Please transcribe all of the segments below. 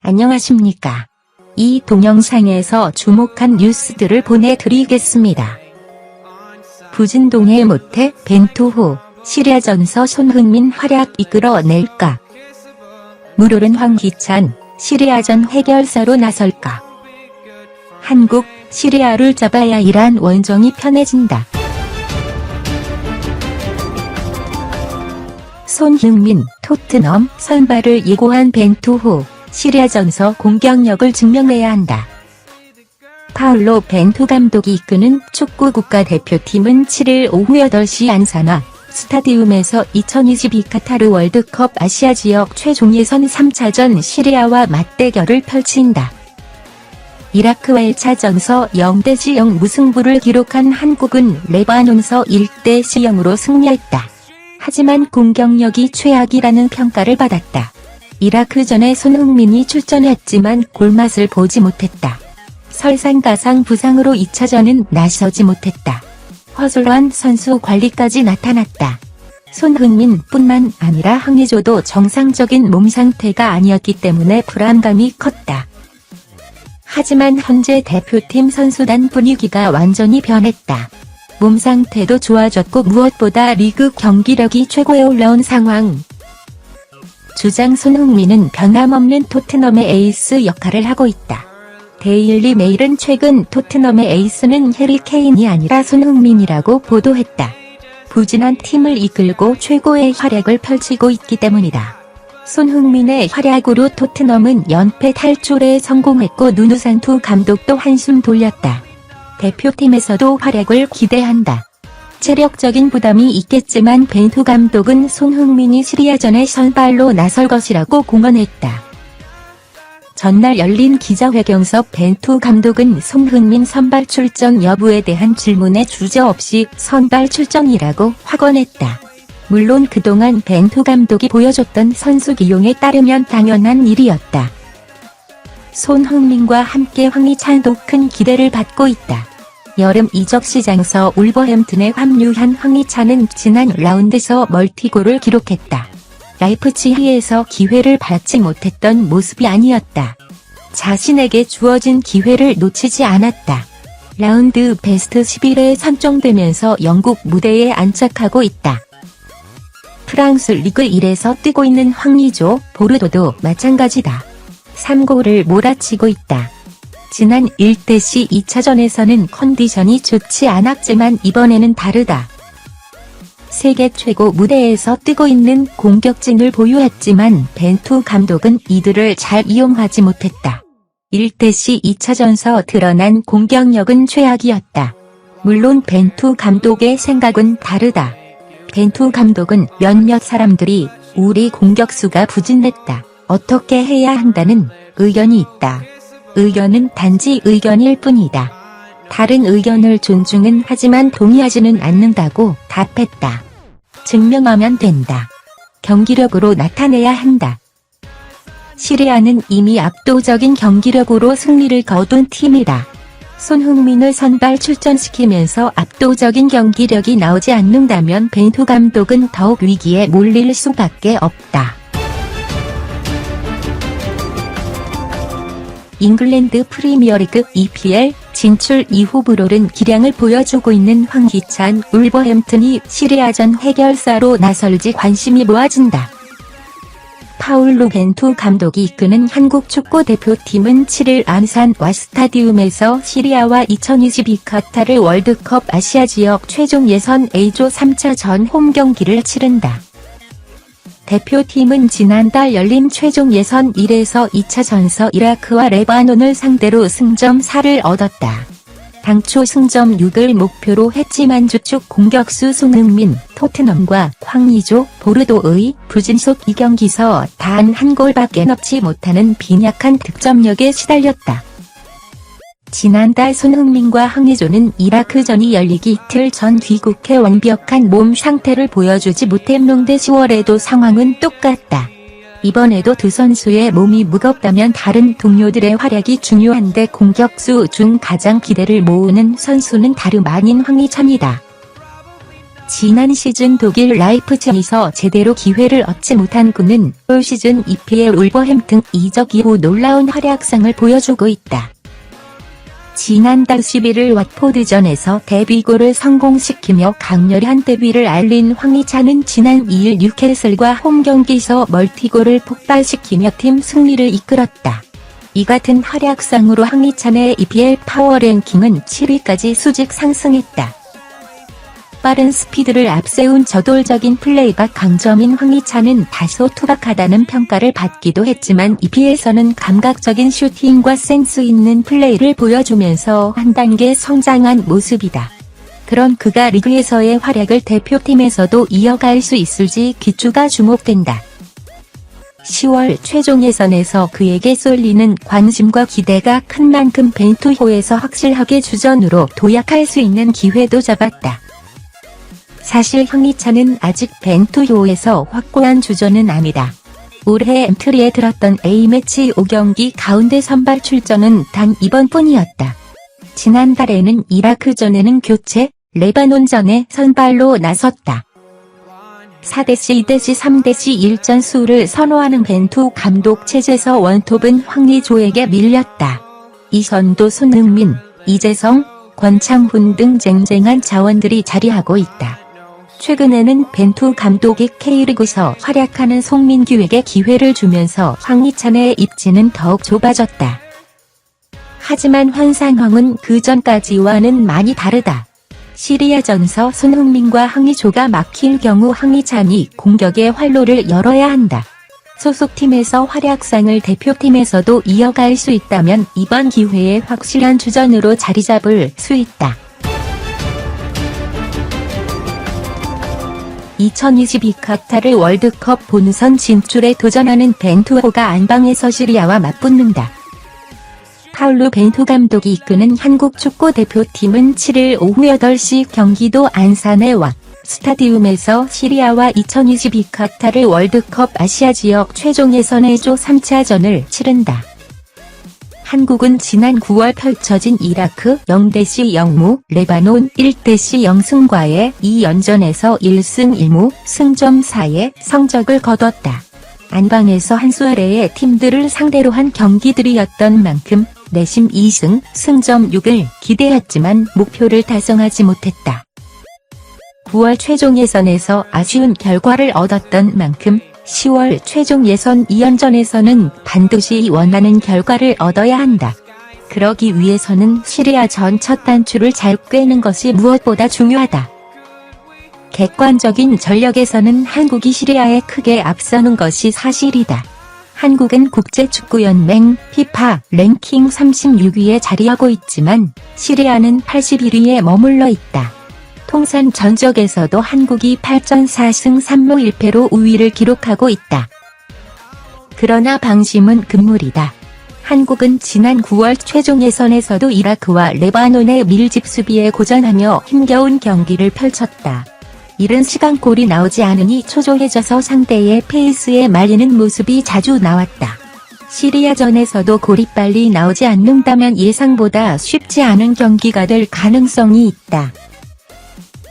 안녕하십니까. 이 동영상에서 주목한 뉴스들을 보내드리겠습니다. 부진동의 모태 벤투호, 시리아전서 손흥민 활약 이끌어낼까? 물오른 황희찬, 시리아전 해결사로 나설까? 한국, 시리아를 잡아야 이란 원정이 편해진다. 손흥민, 토트넘 선발을 예고한 벤투호, 시리아전서 공격력을 증명해야 한다. 파울로 벤투 감독이 이끄는 축구 국가대표팀은 7일 오후 8시 안사나 스타디움에서 2022 카타르 월드컵 아시아 지역 최종 예선 3차전 시리아와 맞대결을 펼친다. 이라크와 1차전서 0대0 무승부를 기록한 한국은 레바논서 1대0으로 승리했다. 하지만 공격력이 최악이라는 평가를 받았다. 이라크전에 손흥민이 출전했지만 골맛을 보지 못했다. 설상가상 부상으로 2차전은 나서지 못했다. 허술한 선수 관리까지 나타났다. 손흥민뿐만 아니라 황의조도 정상적인 몸 상태가 아니었기 때문에 불안감이 컸다. 하지만 현재 대표팀 선수단 분위기가 완전히 변했다. 몸 상태도 좋아졌고 무엇보다 리그 경기력이 최고에 올라온 상황. 주장 손흥민은 변함없는 토트넘의 에이스 역할을 하고 있다. 데일리 메일은 최근 토트넘의 에이스는 해리 케인이 아니라 손흥민이라고 보도했다. 부진한 팀을 이끌고 최고의 활약을 펼치고 있기 때문이다. 손흥민의 활약으로 토트넘은 연패 탈출에 성공했고 누누산투 감독도 한숨 돌렸다. 대표팀에서도 활약을 기대한다. 체력적인 부담이 있겠지만 벤투 감독은 손흥민이 시리아전에 선발로 나설 것이라고 공언했다. 전날 열린 기자회견에서 벤투 감독은 손흥민 선발 출전 여부에 대한 질문에 주저없이 선발 출전이라고 확언했다. 물론 그동안 벤투 감독이 보여줬던 선수 기용에 따르면 당연한 일이었다. 손흥민과 함께 황희찬도 큰 기대를 받고 있다. 여름 이적 시장에서 울버햄튼에 합류한 황희찬은 지난 라운드에서 멀티골을 기록했다. 라이프치히에서 기회를 받지 못했던 모습이 아니었다. 자신에게 주어진 기회를 놓치지 않았다. 라운드 베스트 11에 선정되면서 영국 무대에 안착하고 있다. 프랑스 리그 1에서 뛰고 있는 황의조, 보르도도 마찬가지다. 3골을 몰아치고 있다. 지난 1대0 2차전에서는 컨디션이 좋지 않았지만 이번에는 다르다. 세계 최고 무대에서 뛰고 있는 공격진을 보유했지만 벤투 감독은 이들을 잘 이용하지 못했다. 1대0 2차전서 드러난 공격력은 최악이었다. 물론 벤투 감독의 생각은 다르다. 벤투 감독은 몇몇 사람들이 우리 공격수가 부진했다. 어떻게 해야 한다는 의견이 있다. 의견은 단지 의견일 뿐이다. 다른 의견을 존중은 하지만 동의하지는 않는다고 답했다. 증명하면 된다. 경기력으로 나타내야 한다. 시리아는 이미 압도적인 경기력으로 승리를 거둔 팀이다. 손흥민을 선발 출전시키면서 압도적인 경기력이 나오지 않는다면 벤투 감독은 더욱 위기에 몰릴 수밖에 없다. 잉글랜드 프리미어리그 EPL 진출 이후 물오른 기량을 보여주고 있는 황희찬, 울버햄튼이 시리아전 해결사로 나설지 관심이 모아진다. 파울로 벤투 감독이 이끄는 한국 축구대표팀은 7일 안산와 스타디움에서 시리아와 2022 카타르 월드컵 아시아 지역 최종 예선 A조 3차전 홈 경기를 치른다. 대표팀은 지난달 열린 최종 예선 1에서 2차전서 이라크와 레바논을 상대로 승점 4를 얻었다. 당초 승점 6을 목표로 했지만 주축 공격수 손흥민, 토트넘과 황의조, 보르도의 부진 속 2경기서 단 한 골밖에 넣지 못하는 빈약한 득점력에 시달렸다. 지난달 손흥민과 황의조는 이라크전이 열리기 이틀 전 귀국해 완벽한 몸 상태를 보여주지 못했는데 10월에도 상황은 똑같다. 이번에도 두 선수의 몸이 무겁다면 다른 동료들의 활약이 중요한데 공격수 중 가장 기대를 모으는 선수는 다름 아닌 황희찬이다. 지난 시즌 독일 라이프치히에서 제대로 기회를 얻지 못한 그는 올 시즌 EPL 울버햄튼 이적 이후 놀라운 활약상을 보여주고 있다. 지난달 11일 왓포드전에서 데뷔골을 성공시키며 강렬한 데뷔를 알린 황희찬은 지난 2일 뉴캐슬과 홈경기에서 멀티골을 폭발시키며 팀 승리를 이끌었다. 이 같은 활약상으로 황희찬의 EPL 파워랭킹은 7위까지 수직 상승했다. 빠른 스피드를 앞세운 저돌적인 플레이가 강점인 황희찬은 다소 투박하다는 평가를 받기도 했지만 EPL에서는 감각적인 슈팅과 센스 있는 플레이를 보여주면서 한 단계 성장한 모습이다. 그런 그가 리그에서의 활약을 대표팀에서도 이어갈 수 있을지 귀추가 주목된다. 10월 최종 예선에서 그에게 쏠리는 관심과 기대가 큰 만큼 벤투호에서 확실하게 주전으로 도약할 수 있는 기회도 잡았다. 사실 황희찬은 아직 벤투호에서 확고한 주전은 아니다. 올해 엔트리에 들었던 A매치 5경기 가운데 선발 출전은 단 이번뿐이었다. 지난달에는 이라크전에는 교체, 레바논전에 선발로 나섰다. 4-2, 3-1 일전수를 선호하는 벤투 감독 체제에서 원톱은 황의조에게 밀렸다. 이선도 손흥민, 이재성, 권창훈 등 쟁쟁한 자원들이 자리하고 있다. 최근에는 벤투 감독이 K리그에서 활약하는 송민규에게 기회를 주면서 황희찬의 입지는 더욱 좁아졌다. 하지만 현 상황은 그 전까지와는 많이 다르다. 시리아전서 손흥민과 황의조가 막힐 경우 황희찬이 공격의 활로를 열어야 한다. 소속팀에서 활약상을 대표팀에서도 이어갈 수 있다면 이번 기회에 확실한 주전으로 자리 잡을 수 있다. 2022 카타르 월드컵 본선 진출에 도전하는 벤투호가 안방에서 시리아와 맞붙는다. 파울루 벤투 감독이 이끄는 한국 축구대표팀은 7일 오후 8시 경기도 안산의 왁 스타디움에서 시리아와 2022 카타르 월드컵 아시아 지역 최종 예선의 조 3차전을 치른다. 한국은 지난 9월 펼쳐진 이라크 0-0무, 레바논 1-0 승과의 2연전에서 1승 1무, 승점 4의 성적을 거뒀다. 안방에서 한 수 아래의 팀들을 상대로 한 경기들이었던 만큼 내심 2승, 승점 6을 기대했지만 목표를 달성하지 못했다. 9월 최종 예선에서 아쉬운 결과를 얻었던 만큼 10월 최종 예선 2연전에서는 반드시 원하는 결과를 얻어야 한다. 그러기 위해서는 시리아전 첫 단추를 잘 꿰는 것이 무엇보다 중요하다. 객관적인 전력에서는 한국이 시리아에 크게 앞서는 것이 사실이다. 한국은 국제축구연맹 FIFA 랭킹 36위에 자리하고 있지만 시리아는 81위에 머물러 있다. 통산 전적에서도 한국이 8전 4승 3무 1패로 우위를 기록하고 있다. 그러나 방심은 금물이다. 한국은 지난 9월 최종 예선에서도 이라크와 레바논의 밀집 수비에 고전하며 힘겨운 경기를 펼쳤다. 이른 시간 골이 나오지 않으니 초조해져서 상대의 페이스에 말리는 모습이 자주 나왔다. 시리아전에서도 골이 빨리 나오지 않는다면 예상보다 쉽지 않은 경기가 될 가능성이 있다.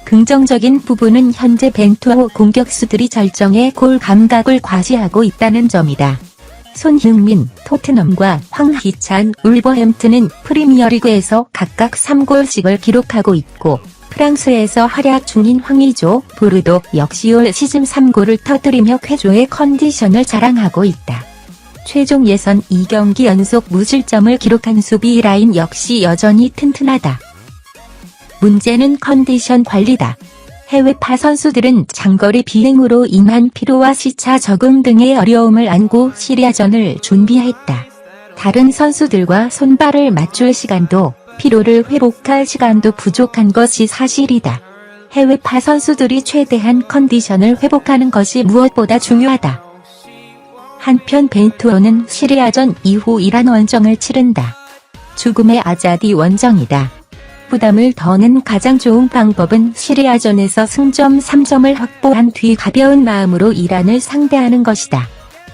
긍정적인 부분은 현재 벤투호 공격수들이 절정의 골 감각을 과시하고 있다는 점이다. 손흥민, 토트넘과 황희찬, 울버햄튼은 프리미어리그에서 각각 3골씩을 기록하고 있고 프랑스에서 활약 중인 황의조, 보르도 역시 올 시즌 3골을 터뜨리며 쾌조의 컨디션을 자랑하고 있다. 최종 예선 2경기 연속 무실점을 기록한 수비 라인 역시 여전히 튼튼하다. 문제는 컨디션 관리다. 해외파 선수들은 장거리 비행으로 인한 피로와 시차 적응 등의 어려움을 안고 시리아전을 준비했다. 다른 선수들과 손발을 맞출 시간도 피로를 회복할 시간도 부족한 것이 사실이다. 해외파 선수들이 최대한 컨디션을 회복하는 것이 무엇보다 중요하다. 한편 벤투호는 시리아전 이후 이란 원정을 치른다. 죽음의 아자디 원정이다. 부담을 더는 가장 좋은 방법은 시리아전에서 승점 3점을 확보한 뒤 가벼운 마음으로 이란을 상대하는 것이다.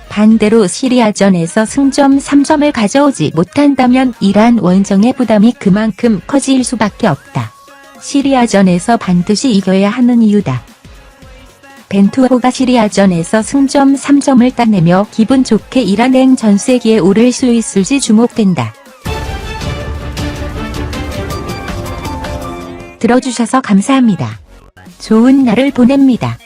반대로 시리아전에서 승점 3점을 가져오지 못한다면 이란 원정의 부담이 그만큼 커질 수밖에 없다. 시리아전에서 반드시 이겨야 하는 이유다. 벤투호가 시리아전에서 승점 3점을 따내며 기분 좋게 이란 전세기에 오를 수 있을지 주목된다. 들어주셔서 감사합니다. 좋은 날을 보냅니다.